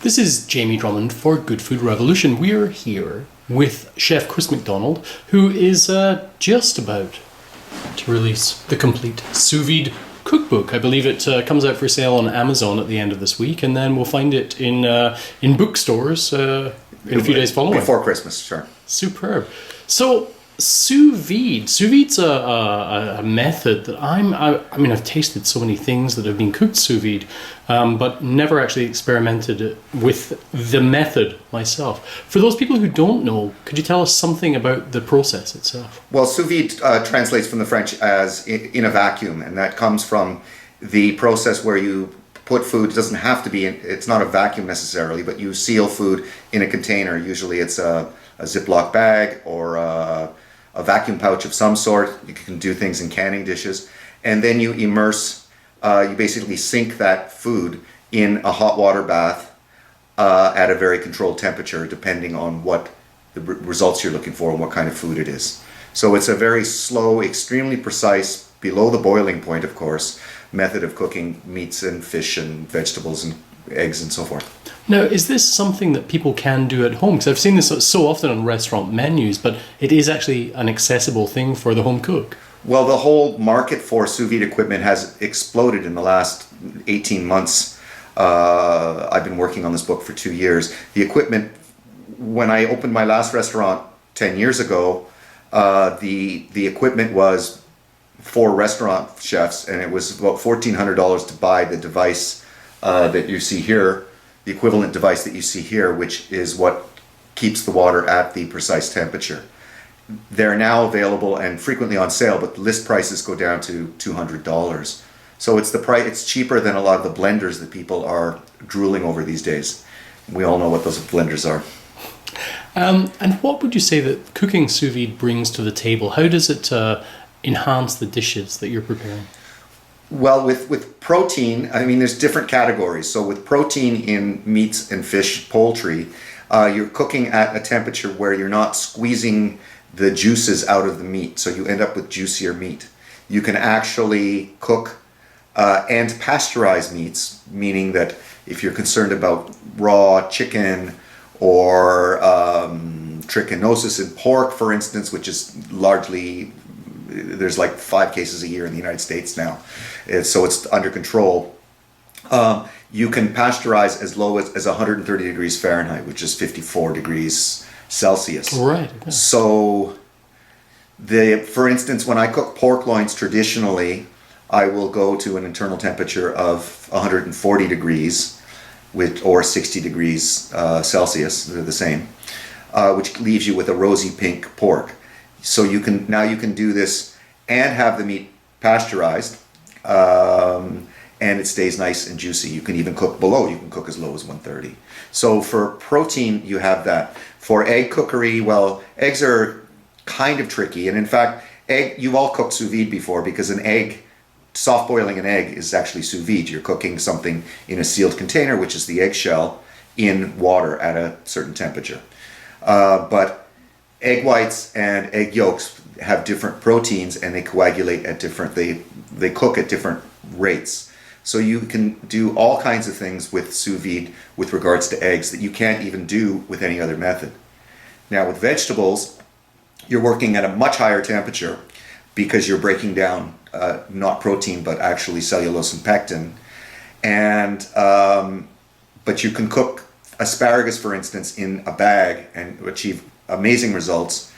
This is Jamie Drummond for Good Food Revolution. We're here with Chef Chris McDonald, who is just about to release the Complete Sous Vide Cookbook. I believe it comes out for sale on Amazon at the end of this week, and then we'll find it in bookstores in a few days following. Before Christmas, sure. Superb. So, sous vide. Sous vide's a method that I mean, I've tasted so many things that have been cooked sous vide, but never actually experimented with the method myself. For those people who don't know, could you tell us something about the process itself? Well, sous vide translates from the French as in a vacuum, and that comes from the process where you put food. It doesn't have to be, it's not a vacuum necessarily, but you seal food in a container. Usually it's a Ziploc bag or a vacuum pouch of some sort. You can do things in canning dishes. And then you immerse, you basically sink that food in a hot water bath at a very controlled temperature, depending on what the results you're looking for and what kind of food it is. So it's a very slow, extremely precise, below the boiling point, of course, method of cooking meats and fish and vegetables and eggs and so forth. Now, is this something that people can do at home? Because I've seen this so often on restaurant menus, but it is actually an accessible thing for the home cook. Well, the whole market for sous vide equipment has exploded in the last 18 months. I've been working on this book for 2 years. The equipment, when I opened my last restaurant 10 years ago, the equipment was for restaurant chefs, and it was about $1,400 to buy the device that you see here, the equivalent device that you see here, which is what keeps the water at the precise temperature. They're now available and frequently on sale, but the list prices go down to $200. So it's the price. It's cheaper than a lot of the blenders that people are drooling over these days. We all know what those blenders are. And what would you say that cooking sous vide brings to the table? How does it enhance the dishes that you're preparing? Well, with protein, I mean, there's different categories. So with protein in meats and fish, poultry, you're cooking at a temperature where you're not squeezing the juices out of the meat. So you end up with juicier meat. You can actually cook and pasteurize meats, meaning that if you're concerned about raw chicken or trichinosis in pork, for instance, which is largely, there's like 5 cases a year in the United States now, so it's under control. You can pasteurize as low as 130 degrees Fahrenheit, which is 54 degrees Celsius. Right. Okay. So, for instance, when I cook pork loins traditionally, I will go to an internal temperature of 140 degrees, or 60 degrees Celsius. They're the same, which leaves you with a rosy pink pork. So you can do this and have the meat pasteurized, and it stays nice and juicy. You can even cook below. You can cook as low as 130. So for protein, you have that. For egg cookery, well, eggs are kind of tricky, and in fact, you've all cooked sous vide before, because soft boiling an egg is actually sous vide. You're cooking something in a sealed container, which is the eggshell, in water at a certain temperature. But egg whites and egg yolks have different proteins, and they coagulate at different, they cook at different rates. So you can do all kinds of things with sous vide with regards to eggs that you can't even do with any other method. Now with vegetables, you're working at a much higher temperature because you're breaking down not protein but actually cellulose and pectin. And but you can cook asparagus, for instance, in a bag and achieve amazing results,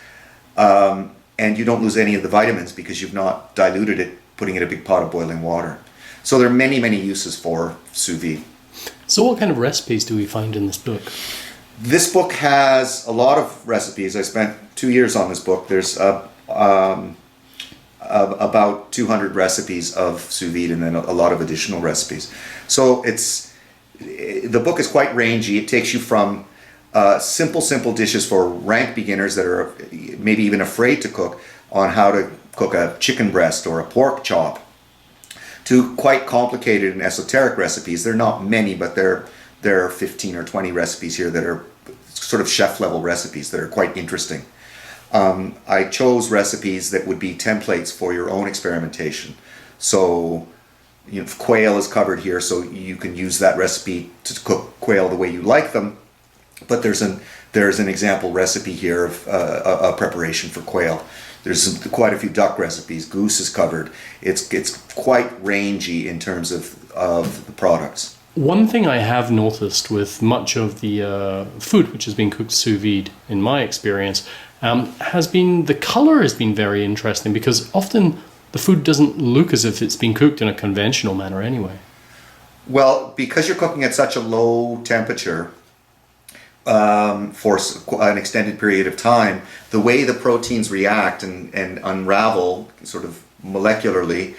and you don't lose any of the vitamins because you've not diluted it, putting it in a big pot of boiling water. So there are many, many uses for sous vide. So what kind of recipes do we find in this book? This book has a lot of recipes. I spent 2 years on this book. There's about 200 recipes of sous vide, and then a lot of additional recipes. So the book is quite rangy. It takes you from simple dishes for rank beginners that are maybe even afraid to cook, on how to cook a chicken breast or a pork chop, to quite complicated and esoteric recipes. There are not many, but there are 15 or 20 recipes here that are sort of chef level recipes that are quite interesting. I chose recipes that would be templates for your own experimentation. So quail is covered here, so you can use that recipe to cook quail the way you like them. But there's an example recipe here of a preparation for quail. There's quite a few duck recipes. Goose is covered. It's quite rangy in terms of the products. One thing I have noticed with much of the food which has been cooked sous vide, in my experience, has been the color has been very interesting, because often the food doesn't look as if it's been cooked in a conventional manner anyway. Well, because you're cooking at such a low temperature for an extended period of time, the way the proteins react and unravel sort of molecularly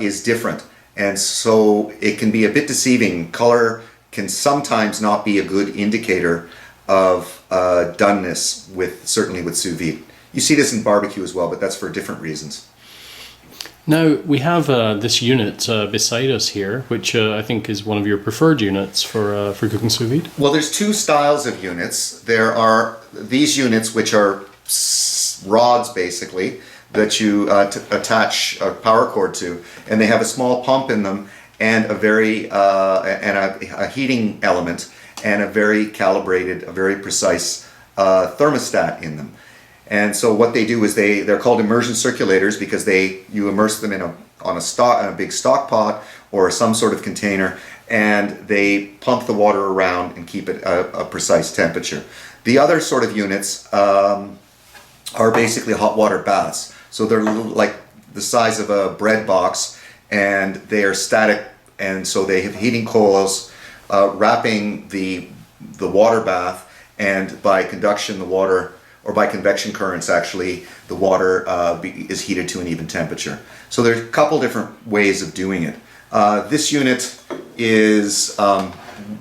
is different. And so it can be a bit deceiving. Color can sometimes not be a good indicator of doneness, certainly with sous vide. You see this in barbecue as well, but that's for different reasons. Now, we have this unit beside us here, which I think is one of your preferred units for cooking sous vide. Well, there's two styles of units. There are these units, which are rods, basically, that you attach a power cord to, and they have a small pump in them and a heating element and a very calibrated, a very precise thermostat in them. And so what they do is they're called immersion circulators, because you immerse them in a big stock pot or some sort of container, and they pump the water around and keep it a precise temperature. The other sort of units are basically hot water baths. So they're like the size of a bread box, and they are static, and so they have heating coils wrapping the water bath, and by conduction the water, or by convection currents actually, the water is heated to an even temperature. So there's a couple different ways of doing it. This unit is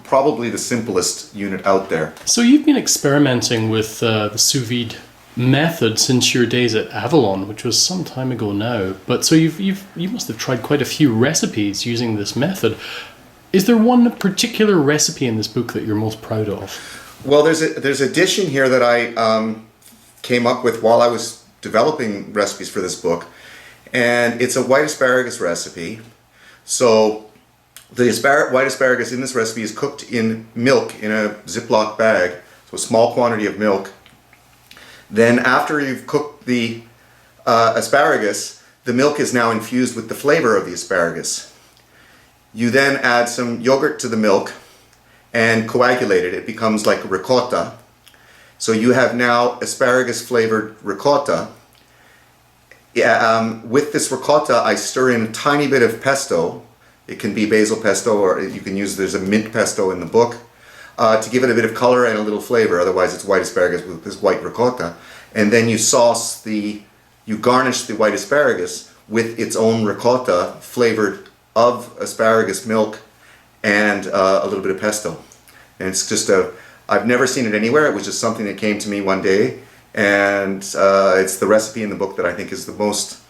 probably the simplest unit out there. So you've been experimenting with the sous vide method since your days at Avalon, which was some time ago now. But so you must have tried quite a few recipes using this method. Is there one particular recipe in this book that you're most proud of? Well, there's a dish in here that I came up with while I was developing recipes for this book, and it's a white asparagus recipe. So the white asparagus in this recipe is cooked in milk in a Ziploc bag, so a small quantity of milk. Then after you've cooked the asparagus, the milk is now infused with the flavor of the asparagus. You then add some yogurt to the milk and coagulate it. It becomes like ricotta. So you have now asparagus flavored ricotta. With this ricotta, I stir in a tiny bit of pesto. It can be basil pesto, or you can use, there's a mint pesto in the book, to give it a bit of color and a little flavor. Otherwise it's white asparagus with this white ricotta. And then you garnish the white asparagus with its own ricotta flavored of asparagus milk and a little bit of pesto. And it's just I've never seen it anywhere. It was just something that came to me one day, and it's the recipe in the book that I think is the most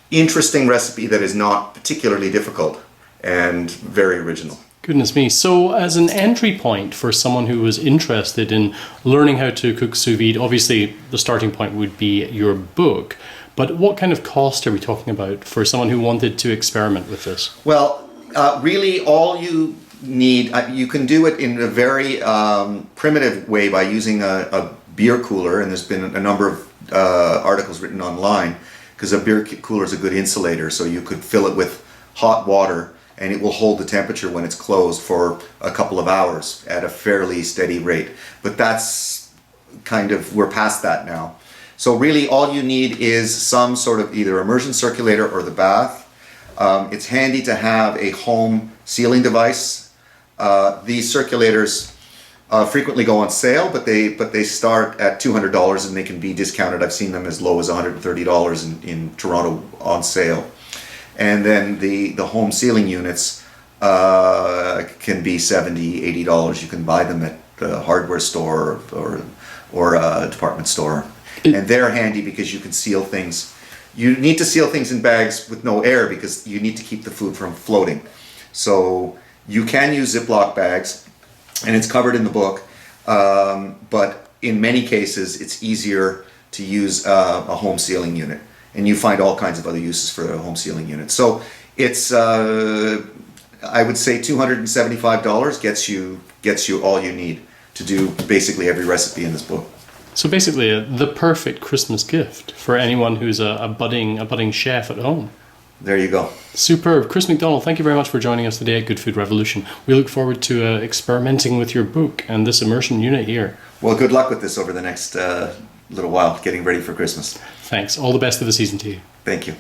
interesting recipe that is not particularly difficult and very original. Goodness me. So as an entry point for someone who was interested in learning how to cook sous vide, obviously the starting point would be your book, but what kind of cost are we talking about for someone who wanted to experiment with this? Well, really all you need, you can do it in a very primitive way by using a beer cooler, and there's been a number of articles written online, because a beer cooler is a good insulator, so you could fill it with hot water and it will hold the temperature when it's closed for a couple of hours at a fairly steady rate. But that's we're past that now. So really all you need is some sort of either immersion circulator or the bath. It's handy to have a home sealing device. These circulators frequently go on sale, but they start at $200 and they can be discounted. I've seen them as low as $130 in Toronto on sale. And then the home sealing units can be $70, $80. You can buy them at the hardware store or a department store. And they're handy because you can seal things. You need to seal things in bags with no air because you need to keep the food from floating. So you can use Ziploc bags, and it's covered in the book, but in many cases it's easier to use a home sealing unit, and you find all kinds of other uses for a home sealing unit. So It's I would say $275 gets you all you need to do basically every recipe in this book. So basically, the perfect Christmas gift for anyone who's a budding chef at home. There you go. Superb. Chris McDonald, thank you very much for joining us today at Good Food Revolution. We look forward to experimenting with your book and this immersion unit here. Well, good luck with this over the next little while, getting ready for Christmas. Thanks. All the best of the season to you. Thank you.